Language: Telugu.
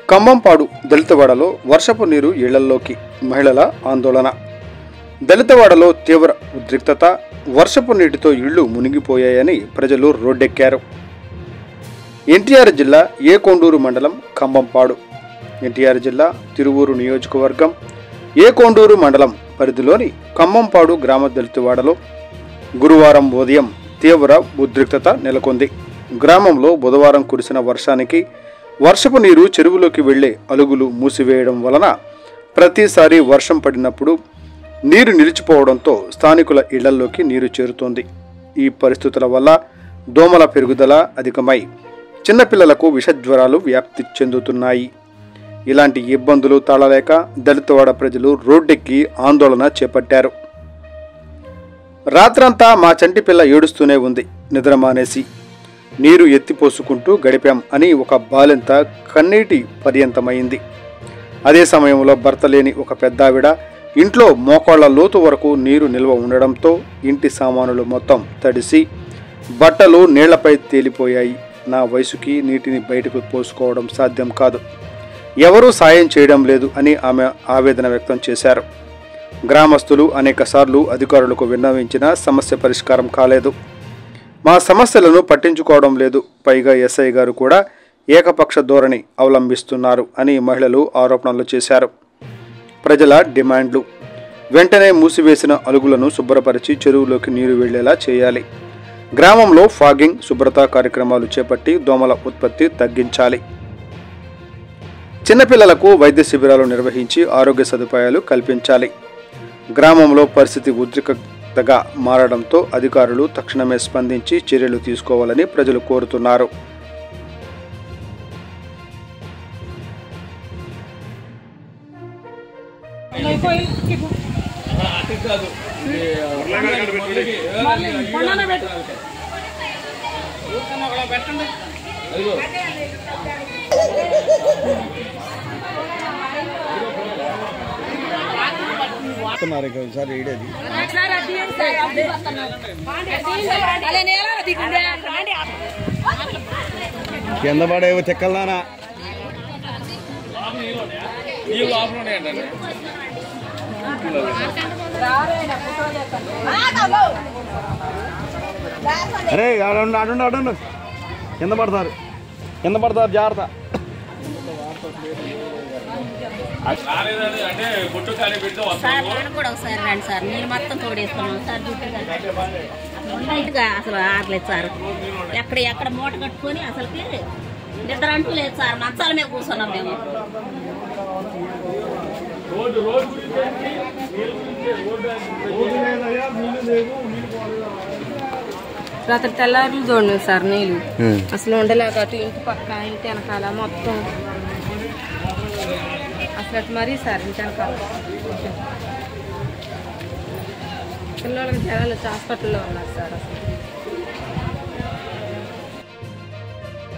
ఖమ్మంపాడు దళితవాడలో వర్షపు నీరు ఇళ్లలోకి, మహిళల ఆందోళన. దళితవాడలో తీవ్ర ఉద్రిక్తత. వర్షపు నీటితో ఇళ్లు మునిగిపోయాయని ప్రజలు రోడ్డెక్కారు. ఎన్టీఆర్ జిల్లా ఏకొండూరు మండలం ఖమ్మంపాడు. ఎన్టీఆర్ జిల్లా తిరువూరు నియోజకవర్గం ఏకొండూరు మండలం పరిధిలోని ఖమ్మంపాడు గ్రామ దళితవాడలో గురువారం ఉదయం తీవ్ర ఉద్రిక్తత నెలకొంది. గ్రామంలో బుధవారం కురిసిన వర్షానికి వర్షపు నీరు చెరువులోకి వెళ్లే అలుగులు మూసివేయడం వలన ప్రతిసారి వర్షం పడినప్పుడు నీరు నిలిచిపోవడంతో స్థానికుల ఇళ్లలోకి నీరు చేరుతోంది. ఈ పరిస్థితుల వల్ల దోమల పెరుగుదల అధికమై చిన్నపిల్లలకు విషజ్వరాలు వ్యాప్తి చెందుతున్నాయి. ఇలాంటి ఇబ్బందులు తాళలేక దళితవాడ ప్రజలు రోడ్డెక్కి ఆందోళన చేపట్టారు. రాత్రంతా మా చంటి పిల్ల ఏడుస్తూనే ఉంది, నిద్ర మానేసి నీరు ఎత్తిపోసుకుంటూ గడిపాం అని ఒక బాలింత కన్నీటి పర్యంతమైంది. అదే సమయంలో భర్త లేని ఒక పెద్దావిడ ఇంట్లో మోకాళ్ల లోతు వరకు నీరు నిల్వ ఉండడంతో ఇంటి సామానులు మొత్తం తడిసి బట్టలు నీళ్లపై తేలిపోయాయి. నా వయసుకి నీటిని బయటకు పోసుకోవడం సాధ్యం కాదు, ఎవరూ సాయం చేయడం లేదు అని ఆమె ఆవేదన వ్యక్తం చేశారు. గ్రామస్తులు అనేకసార్లు అధికారులకు విన్నవించినా సమస్య పరిష్కారం కాలేదు. మా సమస్యలను పట్టించుకోవడం లేదు, పైగా ఎస్ఐ గారు కూడా ఏకపక్ష ధోరణి అవలంబిస్తున్నారు అని మహిళలు ఆరోపణలు చేశారు. ప్రజల డిమాండ్లు: వెంటనే మూసివేసిన అలుగులను శుభ్రపరిచి చెరువులోకి నీరు వెళ్లేలా చేయాలి. గ్రామంలో ఫాగింగ్, శుభ్రతా కార్యక్రమాలు చేపట్టి దోమల ఉత్పత్తి తగ్గించాలి. చిన్నపిల్లలకు వైద్య శిబిరాలు నిర్వహించి ఆరోగ్య సదుపాయాలు కల్పించాలి. గ్రామంలో పరిస్థితి ఉద్రిక్తతగా మారడంతో అధికారులు తక్షణమే స్పందించి చర్యలు తీసుకోవాలని ప్రజలు కోరుతున్నారు. కింద పడేవో చెక్కలనా అరే అడుండు అడుండు కింద పడతారు జాగ్రత్త. సార్ నేను కూడా ఒకసారి రండి సార్, నీళ్ళు మొత్తం తోడేసుకున్నాం సార్, జుట్టుగా అసలు ఆడలేదు సార్. ఎక్కడ మూట కట్టుకొని అసలుకి నిద్ర అంటూ లేదు సార్, మంచాల మీద కూర్చున్నాం మేము. రాత్రి తెల్లారులు చూడండి సార్, నీళ్ళు అసలు ఉండలేక అటు ఇంటి పక్క ఇంటి వెనకాల మొత్తం అసలు మరీ సార్ ఇంటి వెనకాల పిల్లలకి జనాలు హాస్పిటల్లో ఉన్నారు సార్. అసలు